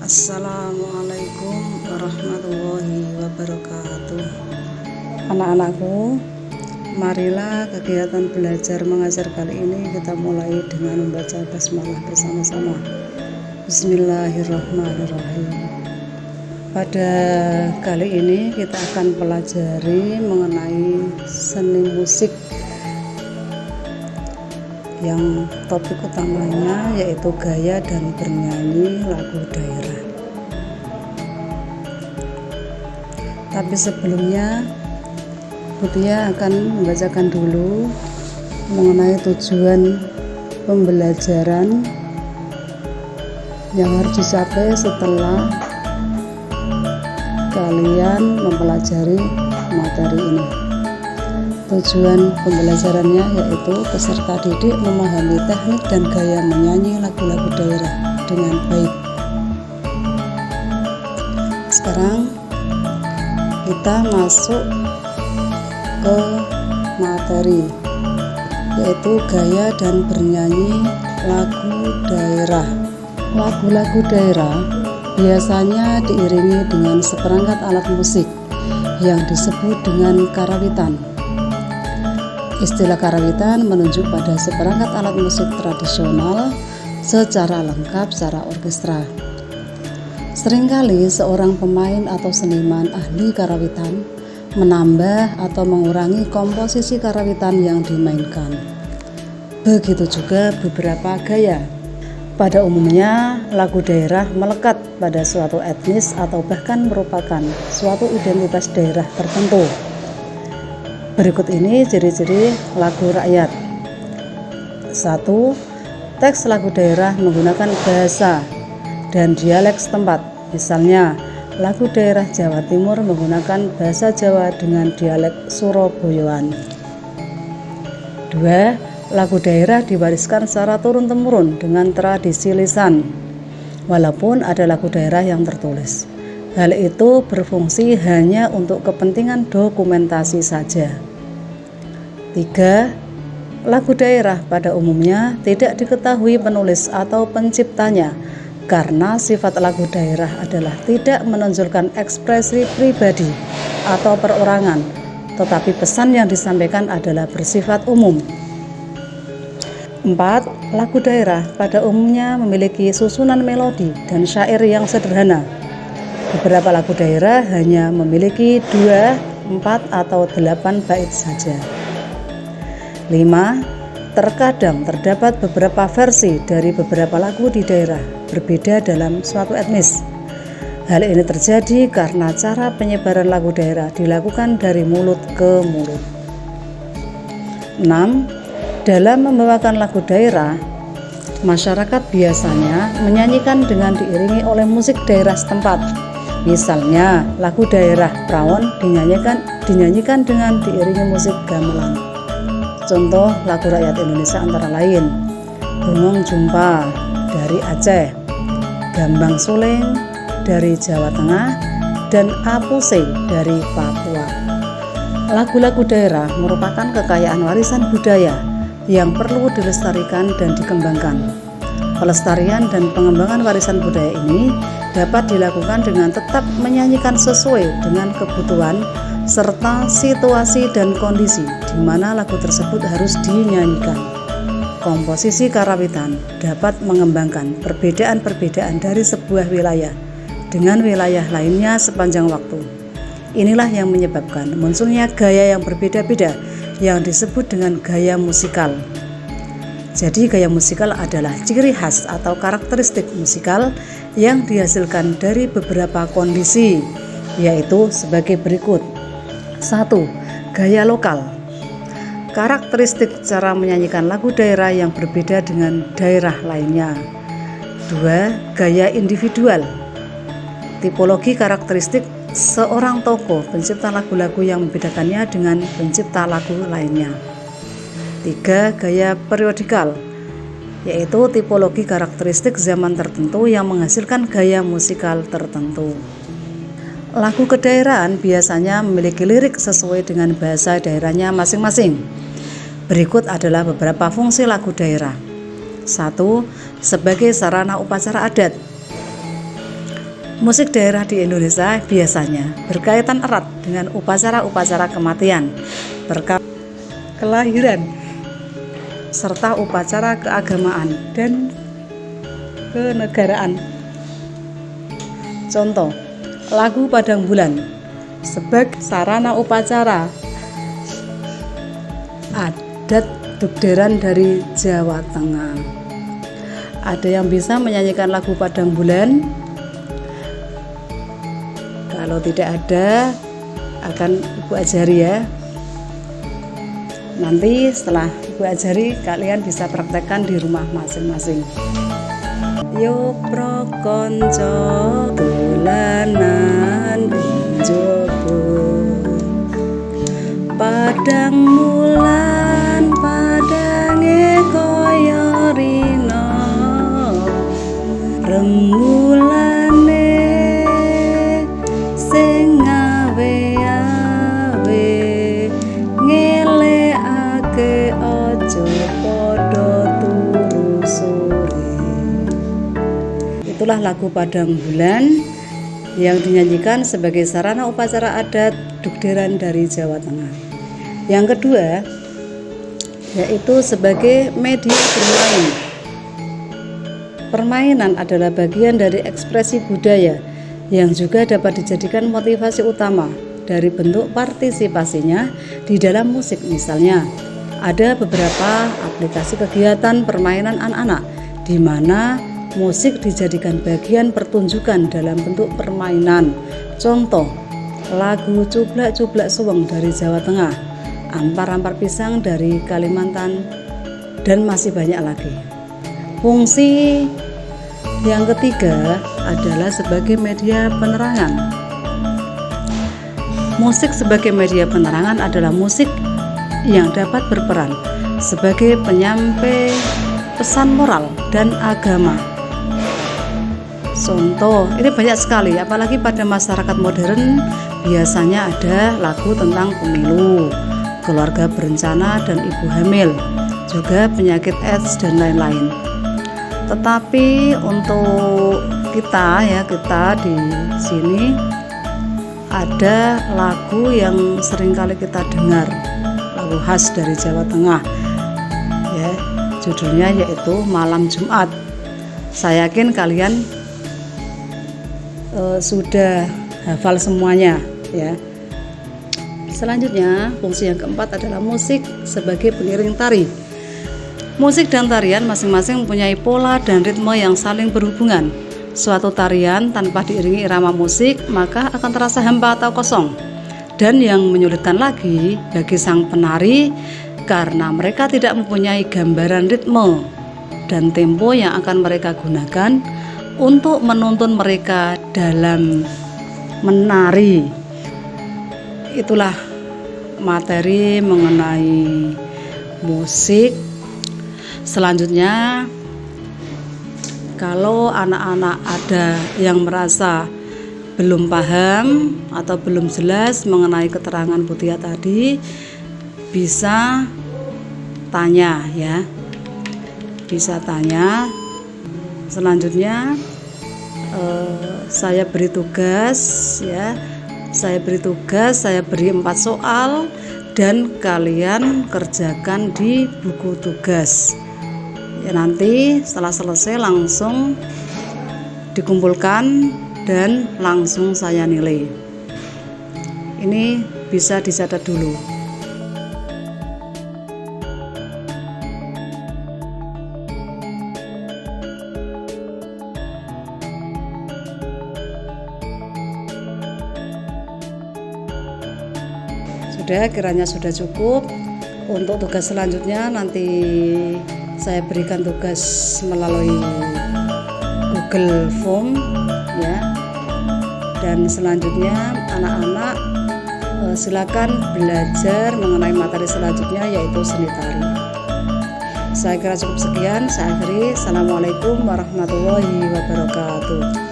Assalamualaikum warahmatullahi wabarakatuh. Anak-anakku, marilah kegiatan belajar mengajar kali ini kita mulai dengan membaca basmalah bersama-sama. Bismillahirrahmanirrahim. Pada kali ini kita akan pelajari mengenai seni musik yang topik utamanya yaitu gaya dan bernyanyi lagu daerah. Tapi sebelumnya Butia akan membacakan dulu mengenai tujuan pembelajaran yang harus dicapai setelah kalian mempelajari materi ini. Tujuan pembelajarannya yaitu peserta didik memahami teknik dan gaya menyanyi lagu-lagu daerah dengan baik. Sekarang kita masuk ke materi, yaitu gaya dan bernyanyi lagu daerah. Lagu-lagu daerah biasanya diiringi dengan seperangkat alat musik yang disebut dengan karawitan. Istilah karawitan menunjuk pada seperangkat alat musik tradisional secara lengkap secara orkestra. Seringkali seorang pemain atau seniman ahli karawitan menambah atau mengurangi komposisi karawitan yang dimainkan. Begitu juga beberapa gaya. Pada umumnya, lagu daerah melekat pada suatu etnis atau bahkan merupakan suatu identitas daerah tertentu. Berikut ini ciri-ciri lagu rakyat. 1. Teks lagu daerah menggunakan bahasa dan dialek setempat. Misalnya, lagu daerah Jawa Timur menggunakan bahasa Jawa dengan dialek Surabayaan. 2. Lagu daerah diwariskan secara turun-temurun dengan tradisi lisan, walaupun ada lagu daerah yang tertulis. Hal itu berfungsi hanya untuk kepentingan dokumentasi saja. 3. Lagu daerah pada umumnya tidak diketahui penulis atau penciptanya karena sifat lagu daerah adalah tidak menonjolkan ekspresi pribadi atau perorangan, tetapi pesan yang disampaikan adalah bersifat umum. 4. Lagu daerah pada umumnya memiliki susunan melodi dan syair yang sederhana. Beberapa lagu daerah hanya memiliki 2, 4, atau 8 bait saja. 5. Terkadang terdapat beberapa versi dari beberapa lagu di daerah berbeda dalam suatu etnis. Hal ini terjadi karena cara penyebaran lagu daerah dilakukan dari mulut ke mulut. 6. Dalam membawakan lagu daerah, masyarakat biasanya menyanyikan dengan diiringi oleh musik daerah setempat. Misalnya, lagu daerah Prawon dinyanyikan dengan diiringi musik gamelan. Contoh lagu rakyat Indonesia antara lain Gunung Jumpa dari Aceh, Gambang Suling dari Jawa Tengah, dan Apuse dari Papua. Lagu-lagu daerah merupakan kekayaan warisan budaya yang perlu dilestarikan dan dikembangkan. Pelestarian dan pengembangan warisan budaya ini dapat dilakukan dengan tetap menyanyikan sesuai dengan kebutuhan serta situasi dan kondisi di mana lagu tersebut harus dinyanyikan. Komposisi karawitan dapat mengembangkan perbedaan-perbedaan dari sebuah wilayah dengan wilayah lainnya sepanjang waktu. Inilah yang menyebabkan munculnya gaya yang berbeda-beda yang disebut dengan gaya musikal. Jadi gaya musikal adalah ciri khas atau karakteristik musikal yang dihasilkan dari beberapa kondisi, yaitu sebagai berikut. 1. Gaya lokal. Karakteristik cara menyanyikan lagu daerah yang berbeda dengan daerah lainnya. 2. Gaya individual. Tipologi karakteristik seorang tokoh pencipta lagu-lagu yang membedakannya dengan pencipta lagu lainnya. 3. Gaya periodikal, yaitu tipologi karakteristik zaman tertentu yang menghasilkan gaya musikal tertentu. Lagu kedaerahan biasanya memiliki lirik sesuai dengan bahasa daerahnya masing-masing. Berikut adalah beberapa fungsi lagu daerah. 1. Sebagai sarana upacara adat. Musik daerah di Indonesia biasanya berkaitan erat dengan upacara-upacara kematian, kelahiran, serta upacara keagamaan dan kenegaraan. Contoh, lagu Padang Bulan sebagai sarana upacara adat Dugderan dari Jawa Tengah. Ada yang bisa menyanyikan lagu Padang Bulan? Kalau tidak ada, akan Ibu ajari ya. Nanti setelah Ibu ajari, kalian bisa praktekkan di rumah masing-masing. Yo prokonco dolanan njaba, padang mulan padange kaya rina, remulane sing awe-awe ngelekake aja padha turu sore. Itulah lagu Padang Bulan yang dinyanyikan sebagai sarana upacara adat Dugderan dari Jawa Tengah. Yang kedua, yaitu sebagai media bermain. Permainan adalah bagian dari ekspresi budaya yang juga dapat dijadikan motivasi utama dari bentuk partisipasinya di dalam musik. Misalnya, ada beberapa aplikasi kegiatan permainan anak-anak di mana musik dijadikan bagian pertunjukan dalam bentuk permainan. Contoh, lagu Cublak-Cublak Suweng dari Jawa Tengah, Ampar-Ampar Pisang dari Kalimantan, dan masih banyak lagi. Fungsi yang ketiga adalah sebagai media penerangan. Musik sebagai media penerangan adalah musik yang dapat berperan sebagai penyampai pesan moral dan agama. Contoh, ini banyak sekali, apalagi pada masyarakat modern biasanya ada lagu tentang pemilu, keluarga berencana dan ibu hamil, juga penyakit AIDS dan lain-lain. Tetapi untuk kita di sini ada lagu yang seringkali kita dengar, lagu khas dari Jawa Tengah, ya, judulnya yaitu Malam Jumat. Saya yakin kalian sudah hafal semuanya, ya. Selanjutnya, fungsi yang keempat adalah musik sebagai pengiring tari. Musik dan tarian masing-masing mempunyai pola dan ritme yang saling berhubungan. Suatu tarian tanpa diiringi irama musik maka akan terasa hampa atau kosong. Dan yang menyulitkan lagi bagi sang penari karena mereka tidak mempunyai gambaran ritme dan tempo yang akan mereka gunakan untuk menuntun mereka dalam menari. Itulah materi mengenai musik. Selanjutnya, kalau anak-anak ada yang merasa belum paham atau belum jelas mengenai keterangan Bu Tia tadi, bisa tanya ya. Bisa tanya. Selanjutnya saya beri tugas ya. Saya beri 4 soal dan kalian kerjakan di buku tugas. Ya, nanti setelah selesai langsung dikumpulkan dan langsung saya nilai. Ini bisa dicatat dulu. Kiranya sudah cukup. Untuk tugas selanjutnya nanti saya berikan tugas melalui Google Form ya. Dan selanjutnya anak-anak silakan belajar mengenai materi selanjutnya yaitu seni tari. Saya kira cukup sekian. Saya akhiri. Assalamualaikum warahmatullahi wabarakatuh.